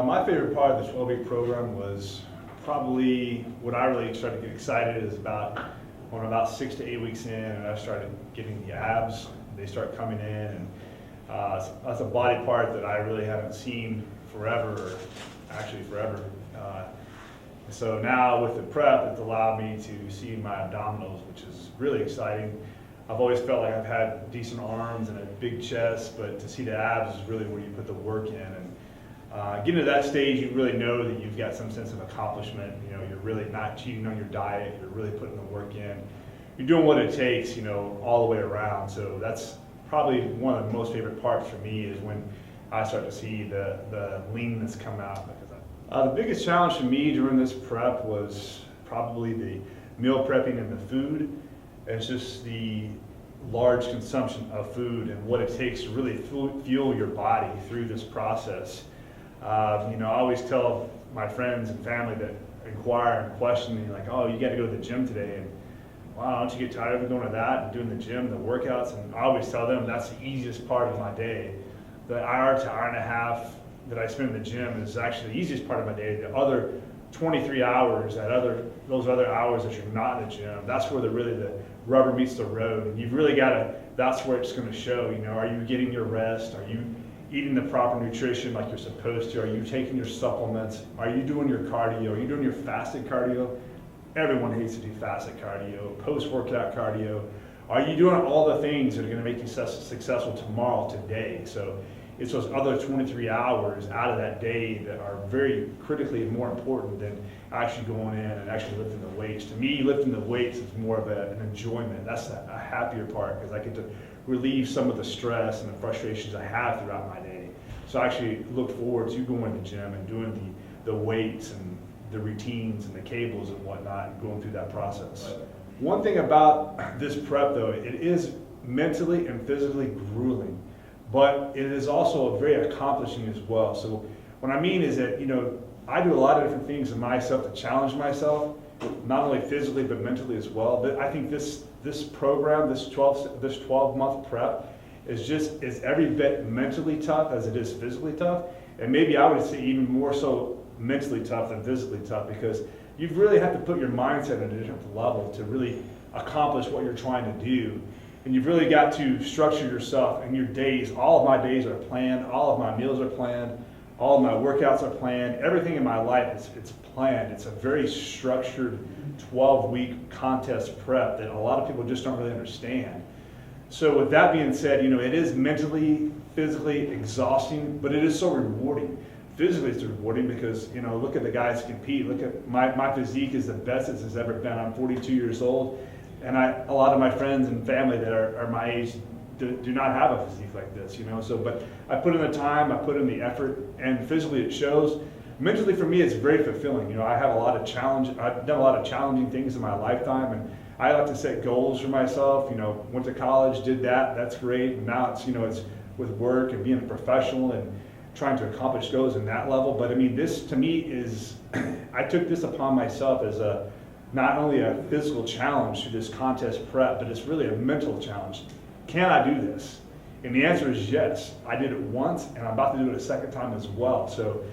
My favorite part of the 12-week program was probably what I really started to get excited is when about 6 to 8 weeks in, and I started getting the abs. They start coming in, and that's a body part that I really haven't seen forever, or actually forever. So now with the prep, it's allowed me to see my abdominals, which is really exciting. I've always felt like I've had decent arms and a big chest, but to see the abs is really where you put the work in. And getting to that stage, you really know that you've got some sense of accomplishment. You know, you're really not cheating on your diet. You're really putting the work in. You're doing what it takes, you know, all the way around. So that's probably one of the most favorite parts for me is when I start to see the leanness come out. The biggest challenge for me during this prep was probably the meal prepping and the food. It's just the large consumption of food and what it takes to really fuel your body through this process. You know, I always tell my friends and family that inquire and question me, like, oh, you got to go to the gym today, and wow, don't you get tired of going to that and doing the gym, the workouts? And I always tell them that's the easiest part of my day. The hour to hour and a half that I spend in the gym is actually the easiest part of my day. The other 23 hours, those other hours that you're not in the gym, that's where the rubber meets the road. And you've really got to, that's where it's going to show, you know, are you getting your rest? Are you eating the proper nutrition like you're supposed to? Are you taking your supplements? Are you doing your cardio? Are you doing your fasted cardio? Everyone hates to do fasted cardio, post-workout cardio. Are you doing all the things that are going to make you successful tomorrow, today? So it's those other 23 hours out of that day that are very critically more important than actually going in and actually lifting the weights. To me, lifting the weights is more of an enjoyment. That's a happier part because I get to relieve some of the stress and the frustrations I have throughout my day. So I actually look forward to going to the gym and doing the weights and the routines and the cables and whatnot and going through that process. One thing about this prep though, it is mentally and physically grueling, but it is also very accomplishing as well. So what I mean is that, you know, I do a lot of different things in myself to challenge myself, not only physically but mentally as well. But I think this program, this 12-month prep is every bit mentally tough as it is physically tough, and maybe I would say even more so mentally tough than physically tough, because you really have to put your mindset at a different level to really accomplish what you're trying to do. And you've really got to structure yourself and your days. All of my days are planned, all of my meals are planned, all of my workouts are planned. Everything in my life it's planned. It's a very structured 12-week contest prep that a lot of people just don't really understand. So with that being said, you know, it is mentally, physically exhausting, but it is so rewarding. Physically it's rewarding because, you know, look at the guys compete. Look at my physique is the best it's ever been. I'm 42 years old, and a lot of my friends and family that are my age do not have a physique like this, you know. So, but I put in the time, I put in the effort, and physically it shows. Mentally for me, it's very fulfilling. You know, I've done a lot of challenging things in my lifetime, and I like to set goals for myself. You know, went to college, did that, that's great. And now it's, you know, it's with work and being a professional and trying to accomplish goals in that level. But I mean, this to me is, I took this upon myself as not only a physical challenge to this contest prep, but it's really a mental challenge. Can I do this? And the answer is yes. I did it once, and I'm about to do it a second time as well. So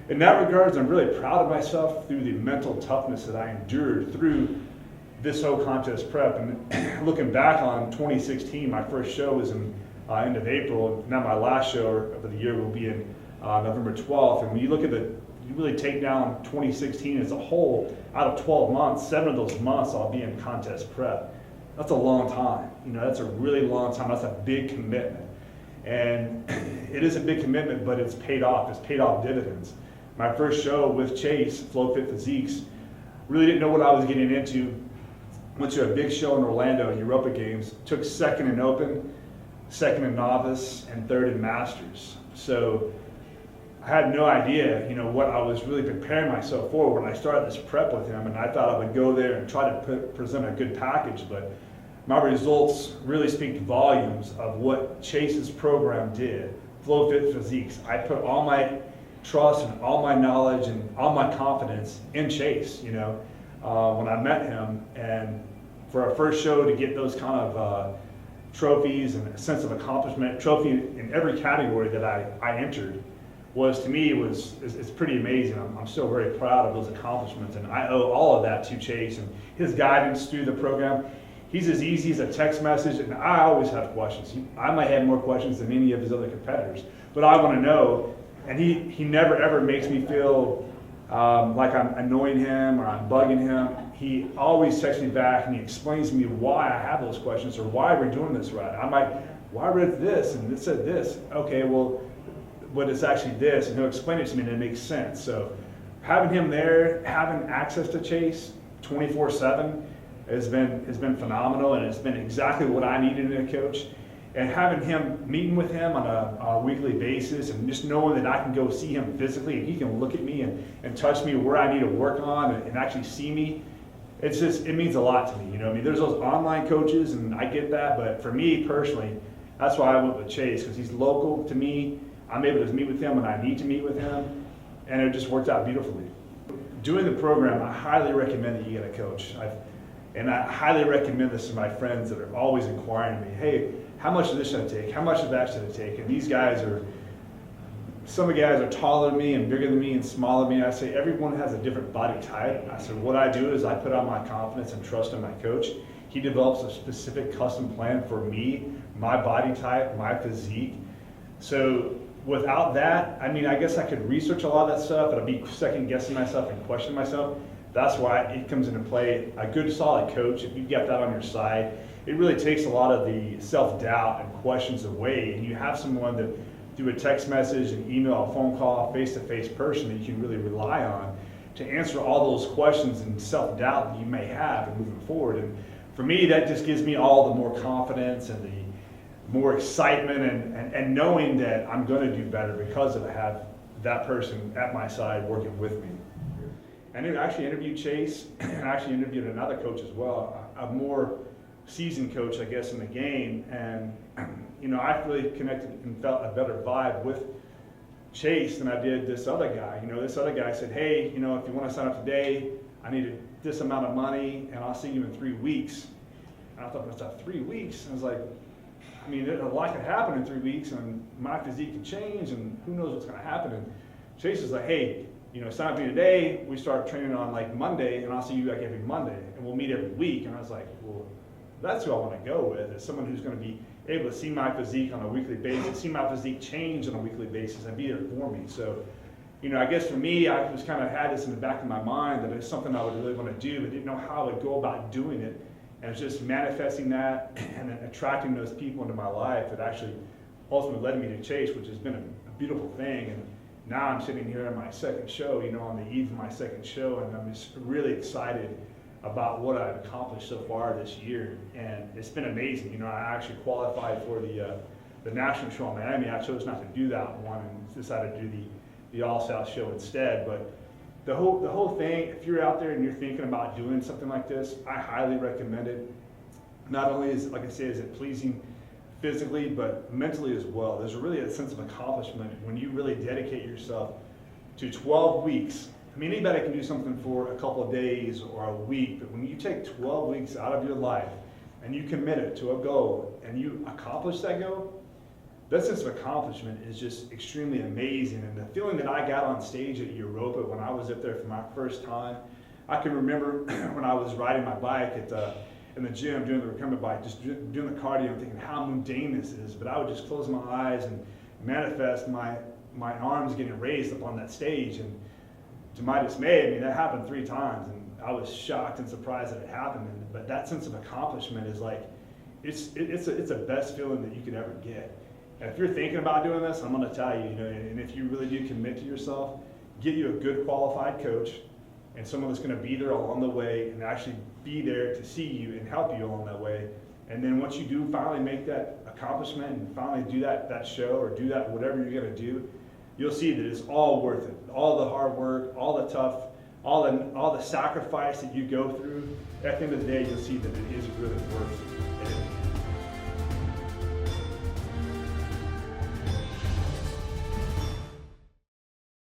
in that regards, I'm really proud of myself through the mental toughness that I endured through this whole contest prep. And looking back on 2016, my first show was in end of April. Now my last show of the year will be in November 12th. And when you look at you really take down 2016 as a whole, out of 12 months, 7 of those months I'll be in contest prep. That's a long time. You know, that's a really long time. That's a big commitment. And it is a big commitment, but it's paid off. It's paid off dividends. My first show with Chase, FlowFit Physiques, really didn't know what I was getting into. Went to a big show in Orlando, Europa Games, took second in Open, second in Novice, and third in Masters. So I had no idea, you know, what I was really preparing myself for when I started this prep with him, and I thought I would go there and try to present a good package, but my results really speak volumes of what Chase's program did, FlowFit Physiques. I put all my trust and all my knowledge and all my confidence in Chase, you know, when I met him. And for our first show to get those kind of trophies and a sense of accomplishment, trophy in every category that I entered, was, to me, it's pretty amazing. I'm still very proud of those accomplishments, and I owe all of that to Chase and his guidance through the program. He's as easy as a text message, and I always have questions. I might have more questions than any of his other competitors, but I want to know, and he never ever makes me feel like I'm annoying him or I'm bugging him. He always texts me back and he explains to me why I have those questions or why we're doing this right. I might, well, I read this and it said this. Okay, well, but it's actually this, and he'll explain it to me and it makes sense. So having him there, having access to Chase 24/7 has been phenomenal, and it's been exactly what I needed in a coach. And having him, meeting with him on a weekly basis, and just knowing that I can go see him physically and he can look at me and touch me where I need to work on and actually see me, it means a lot to me. You know, I mean, there's those online coaches, and I get that, but for me personally, that's why I went with Chase, because he's local to me. I'm able to meet with him when I need to meet with him, and it just worked out beautifully. Doing the program, I highly recommend that you get a coach. And I highly recommend this to my friends that are always inquiring me, hey, how much of this should I take? How much of that should I take? And these guys some of the guys are taller than me and bigger than me and smaller than me. I say everyone has a different body type. I said what I do is I put out my confidence and trust in my coach. He develops a specific custom plan for me, my body type, my physique. So without that, I mean, I guess I could research a lot of that stuff, but I'd be second guessing myself and questioning myself. That's why it comes into play. A good solid coach, if you've got that on your side, it really takes a lot of the self-doubt and questions away, and you have someone that through a text message, an email, a phone call, face-to-face person that you can really rely on to answer all those questions and self-doubt that you may have in moving forward. And for me, that just gives me all the more confidence and the more excitement and knowing that I'm going to do better because I have that person at my side working with me. And I actually interviewed Chase, and I actually interviewed another coach as well, a more seasoned coach, I guess, in the game. And you know, I really connected and felt a better vibe with Chase than I did this other guy. You know, this other guy said, hey, you know, if you want to sign up today, I need this amount of money, and I'll see you in 3 weeks. And I thought, what's that, 3 weeks? And I was like, I mean, a lot could happen in 3 weeks, and my physique could change, and who knows what's going to happen. And Chase is like, hey, you know, sign up for me today, we start training on like Monday, and I'll see you like every Monday, and we'll meet every week. And I was like, well, that's who I want to go with, is someone who's going to be able to see my physique on a weekly basis, see my physique change on a weekly basis, and be there for me. So, you know, I guess for me, I just kind of had this in the back of my mind that it's something I would really want to do, but didn't know how I would go about doing it. And it's just manifesting that and attracting those people into my life that actually ultimately led me to Chase, which has been a beautiful thing. And now I'm sitting here in my second show, you know, on the eve of my second show, and I'm just really excited about what I've accomplished so far this year. And it's been amazing. You know, I actually qualified for the national show in Miami. I chose not to do that one and decided to do the All-South show instead. But the whole thing, if you're out there and you're thinking about doing something like this, I highly recommend it. Not only is, like I say, is it pleasing physically, but mentally as well. There's really a sense of accomplishment when you really dedicate yourself to 12 weeks. I mean, anybody can do something for a couple of days or a week, but when you take 12 weeks out of your life and you commit it to a goal and you accomplish that goal, that sense of accomplishment is just extremely amazing. And the feeling that I got on stage at Europa when I was up there for my first time, I can remember when I was riding my bike in the gym, doing the recumbent bike, just doing the cardio, and thinking how mundane this is. But I would just close my eyes and manifest my arms getting raised up on that stage. And to my dismay, I mean, that happened 3 times, and I was shocked and surprised that it happened. But that sense of accomplishment is like, it's the best feeling that you could ever get. And if you're thinking about doing this, I'm going to tell you, you know, and if you really do commit to yourself, get you a good qualified coach and someone that's going to be there along the way and actually be there to see you and help you along that way. And then once you do finally make that accomplishment and finally do that show or do that whatever you're going to do, you'll see that it's all worth it. All the hard work, all the tough, all the sacrifice that you go through, at the end of the day, you'll see that it is really worth